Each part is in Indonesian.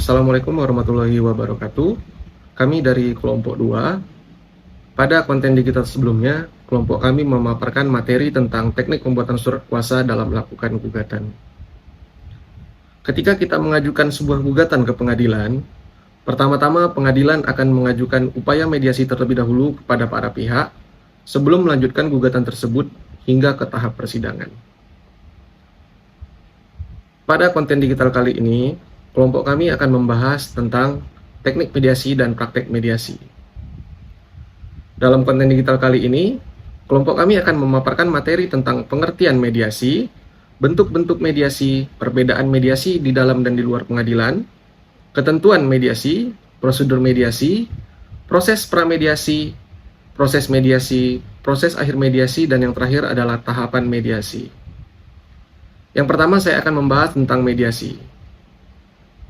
Assalamualaikum warahmatullahi wabarakatuh. Kami dari kelompok 2. Pada konten digital sebelumnya, kelompok kami memaparkan materi tentang teknik pembuatan surat kuasa dalam melakukan gugatan. Ketika kita mengajukan sebuah gugatan ke pengadilan, pertama-tama pengadilan akan mengajukan upaya mediasi terlebih dahulu kepada para pihak sebelum melanjutkan gugatan tersebut hingga ke tahap persidangan. Pada konten digital kali ini, kelompok kami akan membahas tentang teknik mediasi dan praktek mediasi. Dalam konten digital kali ini, kelompok kami akan memaparkan materi tentang pengertian mediasi, bentuk-bentuk mediasi, perbedaan mediasi di dalam dan di luar pengadilan, ketentuan mediasi, prosedur mediasi, proses pramediasi, proses akhir mediasi, dan yang terakhir adalah tahapan mediasi. Yang pertama, saya akan membahas tentang mediasi.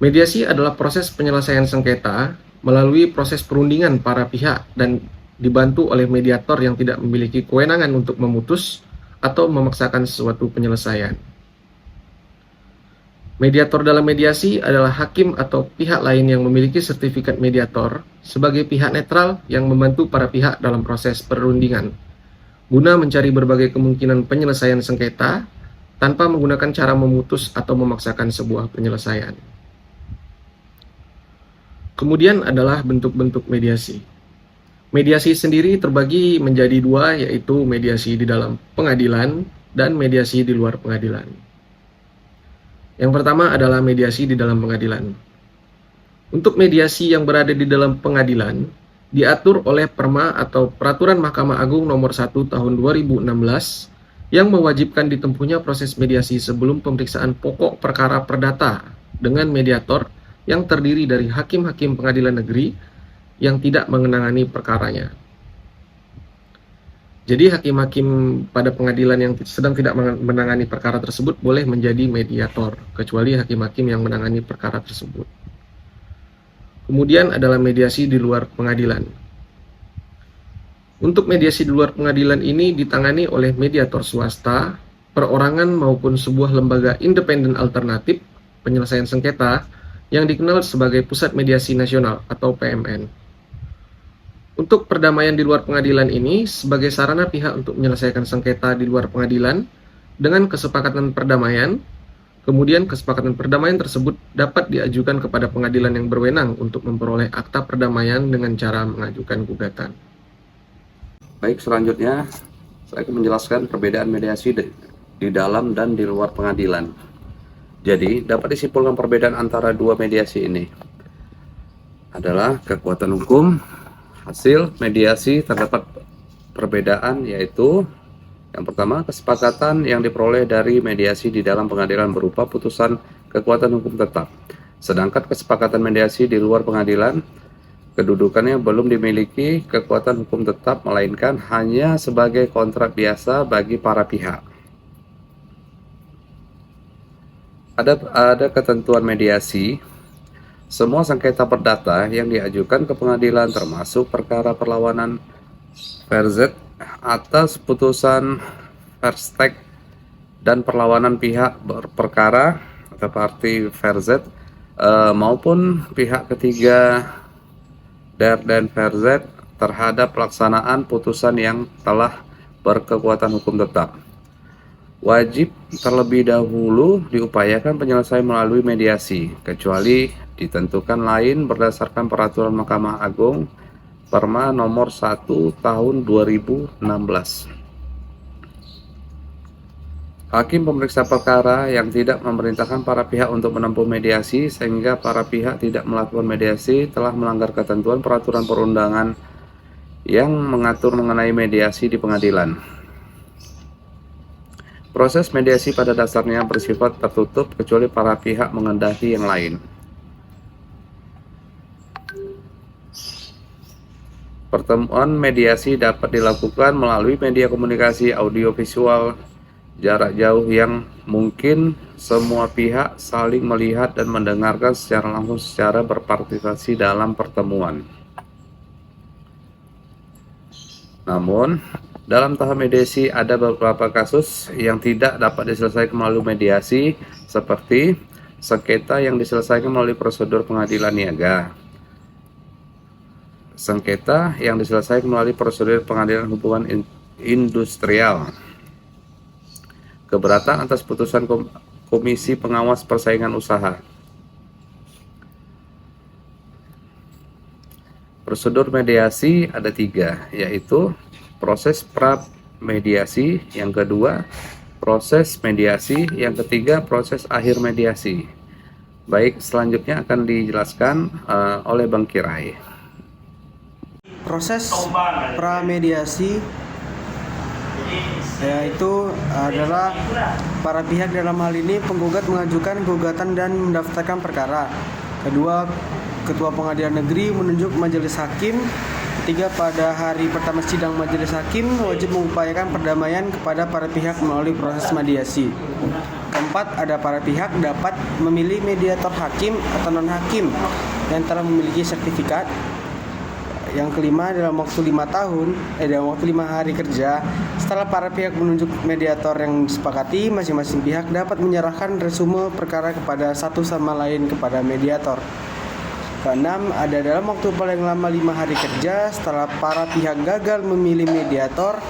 Mediasi adalah proses penyelesaian sengketa melalui proses perundingan para pihak dan dibantu oleh mediator yang tidak memiliki kewenangan untuk memutus atau memaksakan suatu penyelesaian. Mediator dalam mediasi adalah hakim atau pihak lain yang memiliki sertifikat mediator sebagai pihak netral yang membantu para pihak dalam proses perundingan, guna mencari berbagai kemungkinan penyelesaian sengketa tanpa menggunakan cara memutus atau memaksakan sebuah penyelesaian. Kemudian adalah bentuk-bentuk mediasi. Mediasi sendiri terbagi menjadi dua, yaitu mediasi di dalam pengadilan dan mediasi di luar pengadilan. Yang pertama adalah mediasi di dalam pengadilan. Untuk mediasi yang berada di dalam pengadilan, diatur oleh Perma atau Peraturan Mahkamah Agung Nomor 1 Tahun 2016 yang mewajibkan ditempuhnya proses mediasi sebelum pemeriksaan pokok perkara perdata dengan mediator yang terdiri dari hakim-hakim pengadilan negeri yang tidak mengenangani perkaranya. Jadi hakim-hakim pada pengadilan yang sedang tidak menangani perkara tersebut boleh menjadi mediator, kecuali hakim-hakim yang menangani perkara tersebut. Kemudian adalah mediasi di luar pengadilan. Untuk mediasi di luar pengadilan ini ditangani oleh mediator swasta, perorangan maupun sebuah lembaga independen alternatif penyelesaian sengketa yang dikenal sebagai Pusat Mediasi Nasional atau PMN. Untuk perdamaian di luar pengadilan ini sebagai sarana pihak untuk menyelesaikan sengketa di luar pengadilan dengan kesepakatan perdamaian, kemudian kesepakatan perdamaian tersebut dapat diajukan kepada pengadilan yang berwenang untuk memperoleh akta perdamaian dengan cara mengajukan gugatan. Baik, selanjutnya saya akan menjelaskan perbedaan mediasi di dalam dan di luar pengadilan. Jadi, dapat disimpulkan perbedaan antara dua mediasi ini adalah kekuatan hukum. Hasil mediasi terdapat perbedaan, yaitu yang pertama, kesepakatan yang diperoleh dari mediasi di dalam pengadilan berupa putusan kekuatan hukum tetap. Sedangkan kesepakatan mediasi di luar pengadilan kedudukannya belum dimiliki kekuatan hukum tetap, melainkan hanya sebagai kontrak biasa bagi para pihak. Ada ketentuan mediasi. Semua sengketa perdata yang diajukan ke pengadilan termasuk perkara perlawanan verzet atas putusan verstek dan perlawanan pihak berperkara atau parti verzet maupun pihak ketiga der dan verzet terhadap pelaksanaan putusan yang telah berkekuatan hukum tetap. Wajib terlebih dahulu diupayakan penyelesaian melalui mediasi, kecuali ditentukan lain berdasarkan Peraturan Mahkamah Agung Perma Nomor 1 Tahun 2016. Hakim pemeriksa perkara yang tidak memerintahkan para pihak untuk menempuh mediasi sehingga para pihak tidak melakukan mediasi telah melanggar ketentuan peraturan perundangan yang mengatur mengenai mediasi di pengadilan. Proses mediasi pada dasarnya bersifat tertutup kecuali para pihak menghendaki yang lain. Pertemuan mediasi dapat dilakukan melalui media komunikasi audiovisual jarak jauh yang mungkin semua pihak saling melihat dan mendengarkan secara langsung secara berpartisipasi dalam pertemuan. Namun, dalam tahap mediasi ada beberapa kasus yang tidak dapat diselesaikan melalui mediasi, seperti sengketa yang diselesaikan melalui prosedur pengadilan niaga, sengketa yang diselesaikan melalui prosedur pengadilan hubungan industrial, keberatan atas putusan Komisi Pengawas Persaingan Usaha. Prosedur mediasi ada 3, yaitu proses pra-mediasi, yang kedua proses mediasi, yang ketiga proses akhir mediasi. Baik, selanjutnya akan dijelaskan oleh Bang Kirai. Proses pra-mediasi yaitu adalah para pihak, dalam hal ini penggugat, mengajukan gugatan dan mendaftarkan perkara. Kedua, Ketua Pengadilan Negeri menunjuk majelis hakim. Ketiga, pada hari pertama sidang majelis hakim wajib mengupayakan perdamaian kepada para pihak melalui proses mediasi. Keempat, ada para pihak dapat memilih mediator hakim atau non-hakim yang telah memiliki sertifikat. Yang kelima, dalam waktu 5 hari kerja setelah para pihak menunjuk mediator yang disepakati, masing-masing pihak dapat menyerahkan resume perkara kepada satu sama lain kepada mediator. Keenam, ada dalam waktu paling lama 5 hari kerja setelah para pihak gagal memilih mediator,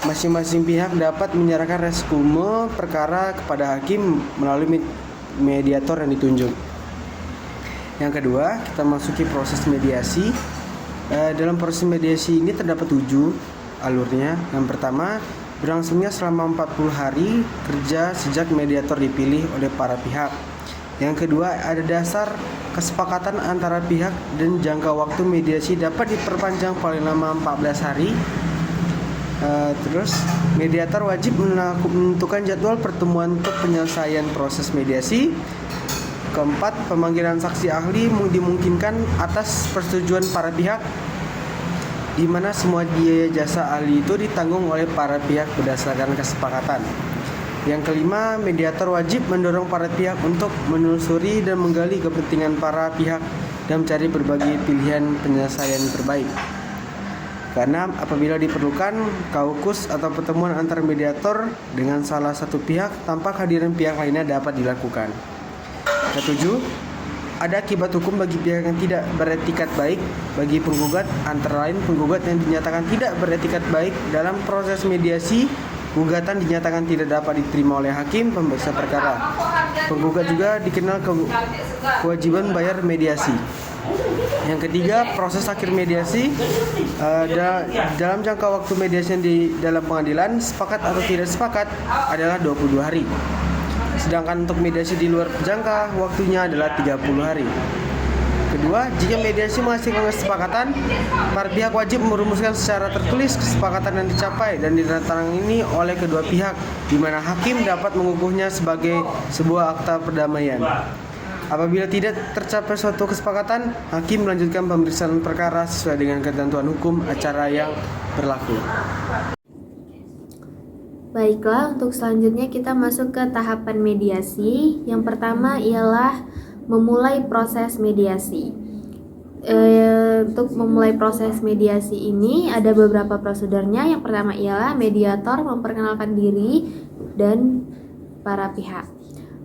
masing-masing pihak dapat menyerahkan resume perkara kepada hakim melalui mediator yang ditunjuk. Yang kedua, kita masuki proses mediasi. Dalam proses mediasi ini terdapat 7 alurnya. Yang pertama, berlangsungnya selama 40 hari kerja sejak mediator dipilih oleh para pihak. Yang kedua, ada dasar kesepakatan antara pihak dan jangka waktu mediasi dapat diperpanjang paling lama 14 hari. Terus, mediator wajib menentukan jadwal pertemuan untuk penyelesaian proses mediasi. Keempat, pemanggilan saksi ahli dimungkinkan atas persetujuan para pihak, di mana semua biaya jasa ahli itu ditanggung oleh para pihak berdasarkan kesepakatan. Yang kelima, mediator wajib mendorong para pihak untuk menelusuri dan menggali kepentingan para pihak dan mencari berbagai pilihan penyelesaian terbaik. Keenam, apabila diperlukan, kaukus atau pertemuan antar mediator dengan salah satu pihak tanpa kehadiran pihak lainnya dapat dilakukan. Ketujuh, ada akibat hukum bagi pihak yang tidak beretikat baik bagi penggugat, antara lain penggugat yang dinyatakan tidak beretikat baik dalam proses mediasi, gugatan dinyatakan tidak dapat diterima oleh hakim pemeriksa perkara. Penggugat juga dikenal kewajiban bayar mediasi. Yang ketiga, proses akhir mediasi. Dalam jangka waktu mediasi di dalam pengadilan, sepakat atau tidak sepakat adalah 22 hari. Sedangkan untuk mediasi di luar jangka waktunya adalah 30 hari. Kedua, jika mediasi menghasilkan kesepakatan, para pihak wajib merumuskan secara tertulis kesepakatan yang dicapai dan ditandatangani oleh kedua pihak, di mana hakim dapat mengukuhnya sebagai sebuah akta perdamaian. Apabila tidak tercapai suatu kesepakatan, hakim melanjutkan pemeriksaan perkara sesuai dengan ketentuan hukum acara yang berlaku. Baiklah, untuk selanjutnya kita masuk ke tahapan mediasi. Yang pertama ialah memulai proses mediasi. Untuk memulai proses mediasi ini ada beberapa prosedurnya. Yang pertama ialah mediator memperkenalkan diri dan para pihak.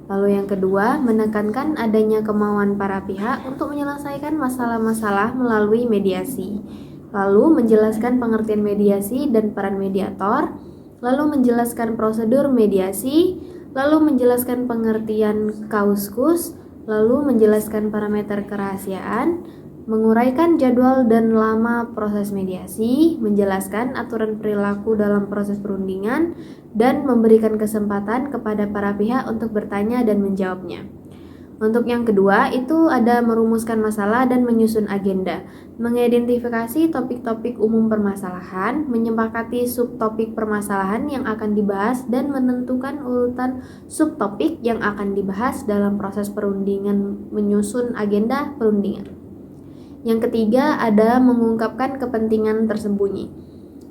Lalu yang kedua, menekankan adanya kemauan para pihak untuk menyelesaikan masalah-masalah melalui mediasi. Lalu menjelaskan pengertian mediasi dan peran mediator. Lalu menjelaskan prosedur mediasi. Lalu menjelaskan pengertian kauskus. Lalu menjelaskan parameter kerahasiaan, menguraikan jadwal dan lama proses mediasi, menjelaskan aturan perilaku dalam proses perundingan, dan memberikan kesempatan kepada para pihak untuk bertanya dan menjawabnya. Untuk yang kedua, itu ada merumuskan masalah dan menyusun agenda, mengidentifikasi topik-topik umum permasalahan, menyepakati subtopik permasalahan yang akan dibahas, dan menentukan urutan subtopik yang akan dibahas dalam proses perundingan, menyusun agenda perundingan. Yang ketiga, ada mengungkapkan kepentingan tersembunyi.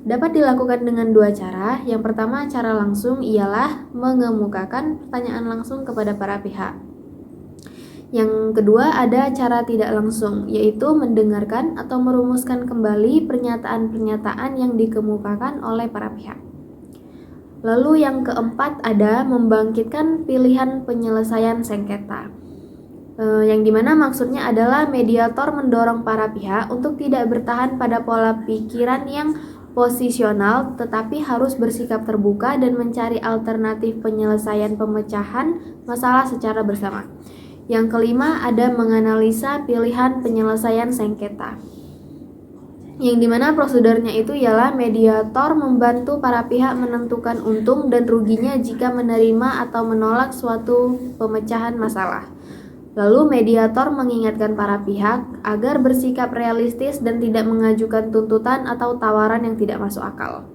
Dapat dilakukan dengan 2 cara. Yang pertama, cara langsung ialah mengemukakan pertanyaan langsung kepada para pihak. Yang kedua, ada cara tidak langsung, yaitu mendengarkan atau merumuskan kembali pernyataan-pernyataan yang dikemukakan oleh para pihak. Lalu yang keempat, ada membangkitkan pilihan penyelesaian sengketa. Yang dimana maksudnya adalah mediator mendorong para pihak untuk tidak bertahan pada pola pikiran yang posisional, tetapi harus bersikap terbuka dan mencari alternatif penyelesaian pemecahan masalah secara bersama. Yang kelima, ada menganalisa pilihan penyelesaian sengketa. Yang dimana prosedurnya itu ialah mediator membantu para pihak menentukan untung dan ruginya jika menerima atau menolak suatu pemecahan masalah. Lalu mediator mengingatkan para pihak agar bersikap realistis dan tidak mengajukan tuntutan atau tawaran yang tidak masuk akal.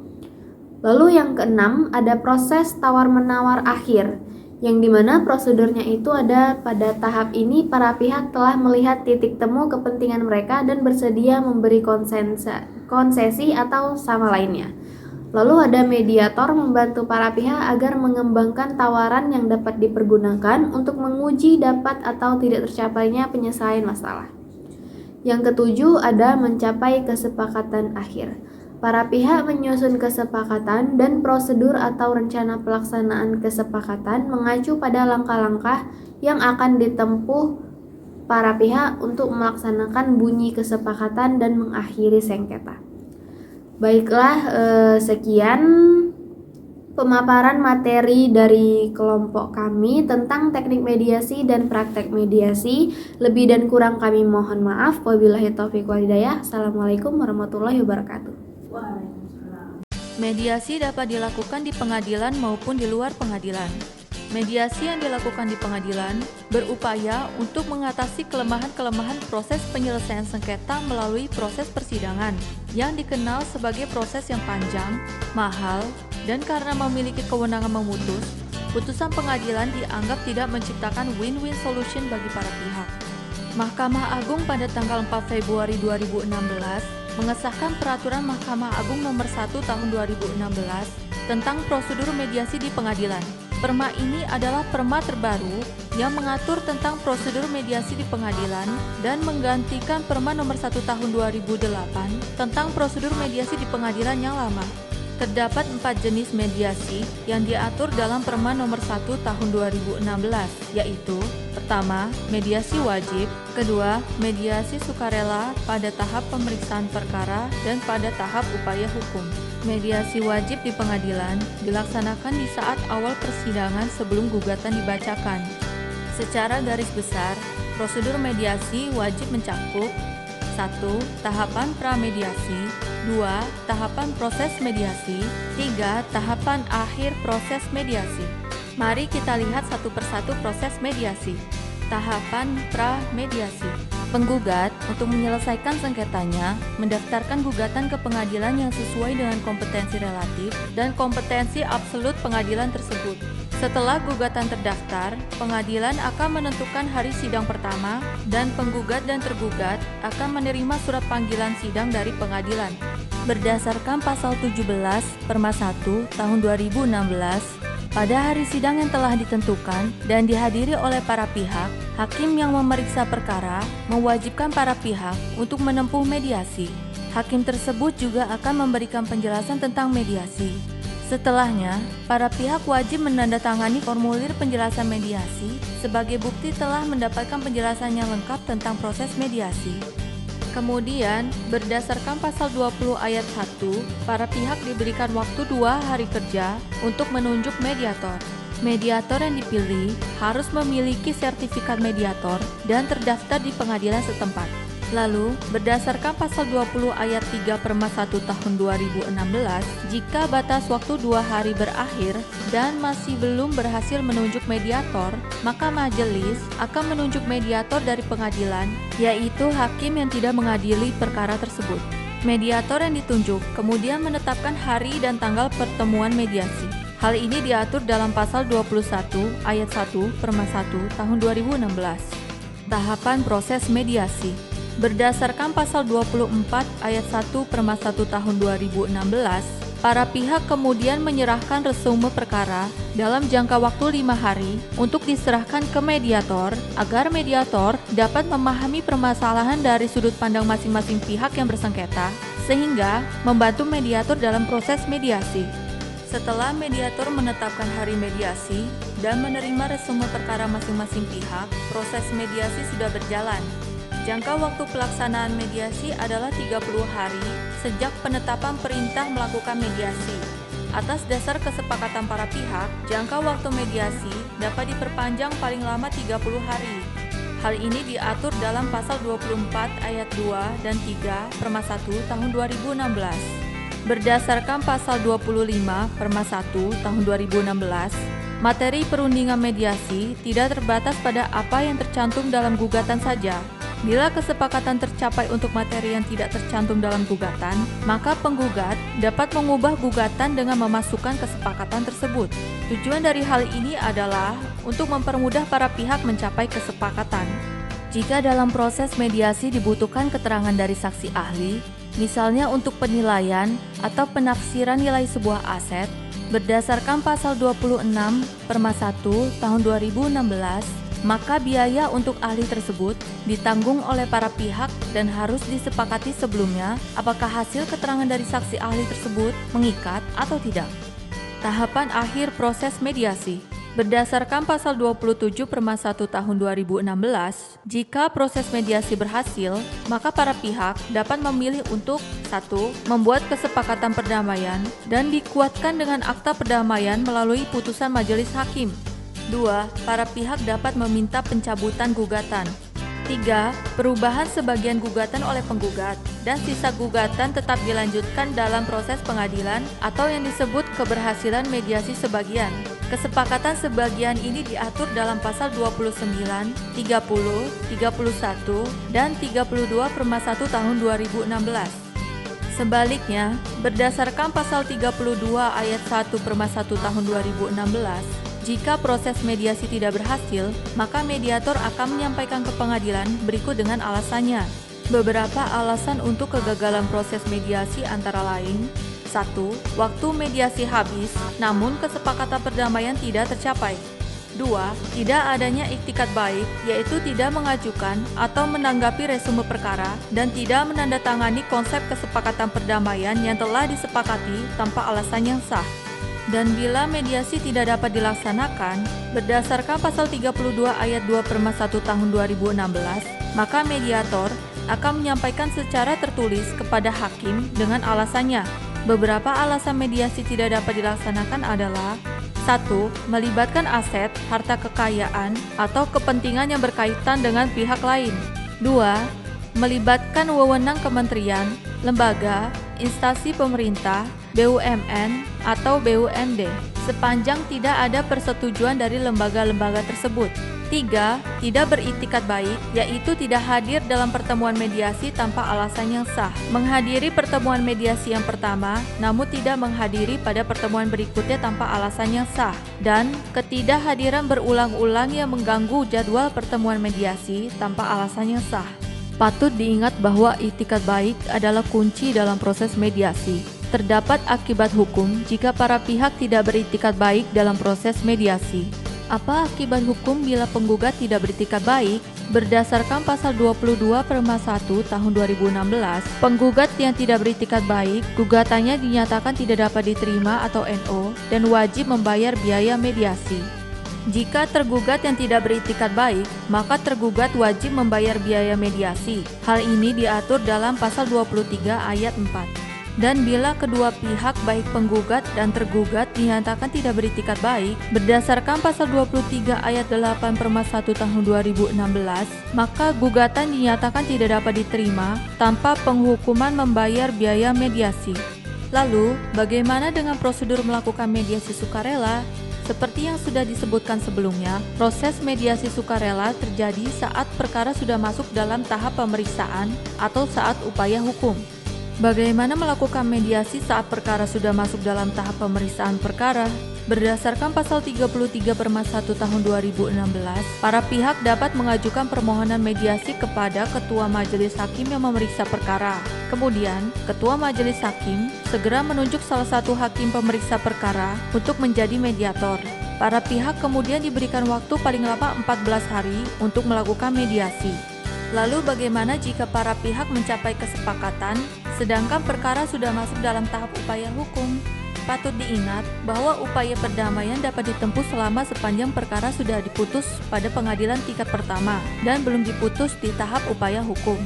Lalu yang keenam, ada proses tawar-menawar akhir, yang dimana prosedurnya itu ada pada tahap ini para pihak telah melihat titik temu kepentingan mereka dan bersedia memberi konsesi atau sama lainnya. Lalu ada mediator membantu para pihak agar mengembangkan tawaran yang dapat dipergunakan untuk menguji dapat atau tidak tercapainya penyelesaian masalah. Yang ketujuh, ada mencapai kesepakatan akhir. Para pihak menyusun kesepakatan dan prosedur atau rencana pelaksanaan kesepakatan mengacu pada langkah-langkah yang akan ditempuh para pihak untuk melaksanakan bunyi kesepakatan dan mengakhiri sengketa. Baiklah, sekian pemaparan materi dari kelompok kami tentang teknik mediasi dan praktek mediasi. Lebih dan kurang kami mohon maaf. Wabillahi taufiq wal hidayah. Assalamualaikum warahmatullahi wabarakatuh. Mediasi dapat dilakukan di pengadilan maupun di luar pengadilan. Mediasi yang dilakukan di pengadilan berupaya untuk mengatasi kelemahan-kelemahan proses penyelesaian sengketa melalui proses persidangan yang dikenal sebagai proses yang panjang, mahal, dan karena memiliki kewenangan memutus, putusan pengadilan dianggap tidak menciptakan win-win solution bagi para pihak. Mahkamah Agung pada tanggal 4 Februari 2016 mengesahkan Peraturan Mahkamah Agung Nomor 1 Tahun 2016 tentang prosedur mediasi di pengadilan. Perma ini adalah perma terbaru yang mengatur tentang prosedur mediasi di pengadilan dan menggantikan Perma Nomor 1 Tahun 2008 tentang prosedur mediasi di pengadilan yang lama. Terdapat 4 jenis mediasi yang diatur dalam Perma Nomor 1 Tahun 2016, yaitu: pertama, mediasi wajib; kedua, mediasi sukarela pada tahap pemeriksaan perkara dan pada tahap upaya hukum. Mediasi wajib di pengadilan dilaksanakan di saat awal persidangan sebelum gugatan dibacakan. Secara garis besar, prosedur mediasi wajib mencakup 1. Tahapan pramediasi, 2. Tahapan proses mediasi, 3. Tahapan akhir proses mediasi. Mari kita lihat satu persatu proses mediasi. Tahapan pramediasi. Penggugat untuk menyelesaikan sengketanya mendaftarkan gugatan ke pengadilan yang sesuai dengan kompetensi relatif dan kompetensi absolut pengadilan tersebut. Setelah gugatan terdaftar, pengadilan akan menentukan hari sidang pertama dan penggugat dan tergugat akan menerima surat panggilan sidang dari pengadilan. Berdasarkan pasal 17 Perma 1 tahun 2016, pada hari sidang yang telah ditentukan dan dihadiri oleh para pihak, hakim yang memeriksa perkara mewajibkan para pihak untuk menempuh mediasi. Hakim tersebut juga akan memberikan penjelasan tentang mediasi. Setelahnya, para pihak wajib menandatangani formulir penjelasan mediasi sebagai bukti telah mendapatkan penjelasan yang lengkap tentang proses mediasi. Kemudian, berdasarkan pasal 20 ayat 1, para pihak diberikan waktu 2 hari kerja untuk menunjuk mediator. Mediator yang dipilih harus memiliki sertifikat mediator dan terdaftar di pengadilan setempat. Lalu, berdasarkan pasal 20 ayat 3 Perma 1 tahun 2016, jika batas waktu 2 hari berakhir dan masih belum berhasil menunjuk mediator, maka majelis akan menunjuk mediator dari pengadilan, yaitu hakim yang tidak mengadili perkara tersebut. Mediator yang ditunjuk kemudian menetapkan hari dan tanggal pertemuan mediasi. Hal ini diatur dalam pasal 21 ayat 1 Perma 1 tahun 2016. Tahapan proses mediasi. Berdasarkan pasal 24 ayat 1 Perma 1 tahun 2016, para pihak kemudian menyerahkan resume perkara dalam jangka waktu 5 hari untuk diserahkan ke mediator agar mediator dapat memahami permasalahan dari sudut pandang masing-masing pihak yang bersengketa sehingga membantu mediator dalam proses mediasi. Setelah mediator menetapkan hari mediasi dan menerima resume perkara masing-masing pihak, proses mediasi sudah berjalan. Jangka waktu pelaksanaan mediasi adalah 30 hari sejak penetapan perintah melakukan mediasi. Atas dasar kesepakatan para pihak, jangka waktu mediasi dapat diperpanjang paling lama 30 hari. Hal ini diatur dalam pasal 24 ayat 2 dan 3 Perma 1 tahun 2016. Berdasarkan pasal 25 Perma 1 tahun 2016, materi perundingan mediasi tidak terbatas pada apa yang tercantum dalam gugatan saja. Bila kesepakatan tercapai untuk materi yang tidak tercantum dalam gugatan, maka penggugat dapat mengubah gugatan dengan memasukkan kesepakatan tersebut. Tujuan dari hal ini adalah untuk mempermudah para pihak mencapai kesepakatan. Jika dalam proses mediasi dibutuhkan keterangan dari saksi ahli, misalnya untuk penilaian atau penafsiran nilai sebuah aset, berdasarkan pasal 26 Perma 1 tahun 2016, maka biaya untuk ahli tersebut ditanggung oleh para pihak dan harus disepakati sebelumnya apakah hasil keterangan dari saksi ahli tersebut mengikat atau tidak. Tahapan akhir proses mediasi. Berdasarkan pasal 27 Perma 1 tahun 2016, jika proses mediasi berhasil, maka para pihak dapat memilih untuk 1. Membuat kesepakatan perdamaian dan dikuatkan dengan akta perdamaian melalui putusan majelis hakim. 2. Para pihak dapat meminta pencabutan gugatan. 3. Perubahan sebagian gugatan oleh penggugat dan sisa gugatan tetap dilanjutkan dalam proses pengadilan atau yang disebut keberhasilan mediasi sebagian. Kesepakatan sebagian ini diatur dalam pasal 29, 30, 31, dan 32 Perma 1 tahun 2016. Sebaliknya, berdasarkan pasal 32 ayat 1 Perma 1 tahun 2016, jika proses mediasi tidak berhasil, maka mediator akan menyampaikan ke pengadilan berikut dengan alasannya. Beberapa alasan untuk kegagalan proses mediasi antara lain: 1. Waktu mediasi habis, namun kesepakatan perdamaian tidak tercapai. 2. Tidak adanya iktikat baik, yaitu tidak mengajukan atau menanggapi resume perkara dan tidak menandatangani konsep kesepakatan perdamaian yang telah disepakati tanpa alasan yang sah. Dan bila mediasi tidak dapat dilaksanakan, berdasarkan pasal 32 ayat 2 Perma 1 tahun 2016, maka mediator akan menyampaikan secara tertulis kepada hakim dengan alasannya. Beberapa alasan mediasi tidak dapat dilaksanakan adalah: 1. Melibatkan aset, harta kekayaan, atau kepentingan yang berkaitan dengan pihak lain. 2. Melibatkan wewenang kementerian, lembaga, instansi pemerintah, BUMN, atau BUMD, sepanjang tidak ada persetujuan dari lembaga-lembaga tersebut. 3. Tidak beriktikat baik, yaitu tidak hadir dalam pertemuan mediasi tanpa alasan yang sah. Menghadiri pertemuan mediasi yang pertama, namun tidak menghadiri pada pertemuan berikutnya tanpa alasan yang sah. Dan ketidakhadiran berulang-ulang yang mengganggu jadwal pertemuan mediasi tanpa alasan yang sah. Patut diingat bahwa iktikat baik adalah kunci dalam proses mediasi. Terdapat akibat hukum jika para pihak tidak beriktikat baik dalam proses mediasi. Apa akibat hukum bila penggugat tidak beriktikat baik? Berdasarkan pasal 22 Perma 1 tahun 2016, penggugat yang tidak beriktikat baik, gugatannya dinyatakan tidak dapat diterima atau NO dan wajib membayar biaya mediasi. Jika tergugat yang tidak beriktikat baik, maka tergugat wajib membayar biaya mediasi. Hal ini diatur dalam pasal 23 ayat 4. Dan bila kedua pihak baik penggugat dan tergugat dinyatakan tidak beriktikat baik, berdasarkan pasal 23 ayat 8 Perma 1 tahun 2016, maka gugatan dinyatakan tidak dapat diterima tanpa penghukuman membayar biaya mediasi. Lalu, bagaimana dengan prosedur melakukan mediasi sukarela? Seperti yang sudah disebutkan sebelumnya, proses mediasi sukarela terjadi saat perkara sudah masuk dalam tahap pemeriksaan atau saat upaya hukum. Bagaimana melakukan mediasi saat perkara sudah masuk dalam tahap pemeriksaan perkara? Berdasarkan pasal 33 Perma 1 tahun 2016, para pihak dapat mengajukan permohonan mediasi kepada Ketua Majelis Hakim yang memeriksa perkara. Kemudian, Ketua Majelis Hakim segera menunjuk salah satu hakim pemeriksa perkara untuk menjadi mediator. Para pihak kemudian diberikan waktu paling lama 14 hari untuk melakukan mediasi. Lalu bagaimana jika para pihak mencapai kesepakatan, sedangkan perkara sudah masuk dalam tahap upaya hukum? Patut diingat bahwa upaya perdamaian dapat ditempuh selama sepanjang perkara sudah diputus pada pengadilan tingkat pertama dan belum diputus di tahap upaya hukum.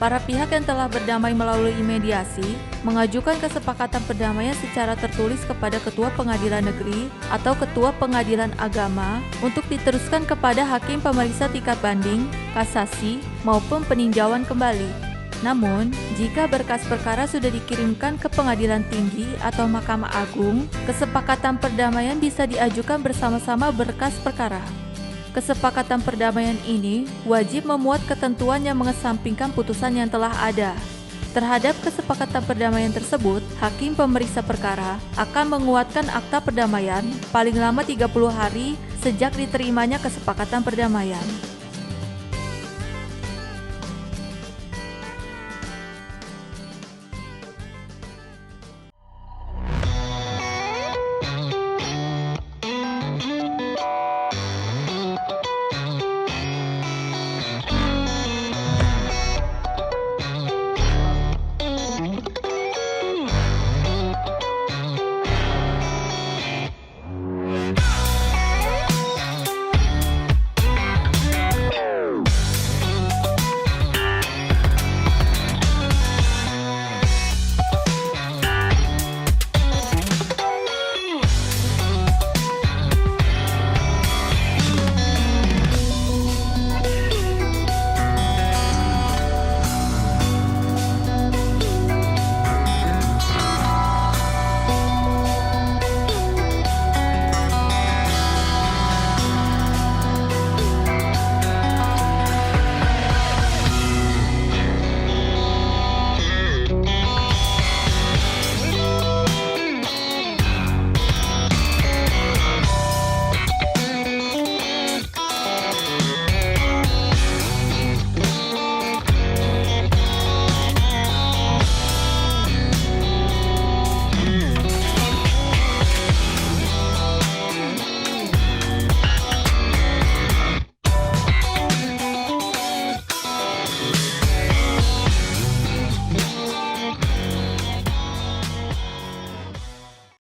Para pihak yang telah berdamai melalui mediasi mengajukan kesepakatan perdamaian secara tertulis kepada Ketua Pengadilan Negeri atau Ketua Pengadilan Agama untuk diteruskan kepada Hakim Pemeriksa tingkat banding, kasasi, maupun peninjauan kembali. Namun, jika berkas perkara sudah dikirimkan ke Pengadilan Tinggi atau Mahkamah Agung, kesepakatan perdamaian bisa diajukan bersama-sama berkas perkara. Kesepakatan perdamaian ini wajib memuat ketentuan yang mengesampingkan putusan yang telah ada. Terhadap kesepakatan perdamaian tersebut, Hakim Pemeriksa Perkara akan menguatkan akta perdamaian paling lama 30 hari sejak diterimanya kesepakatan perdamaian.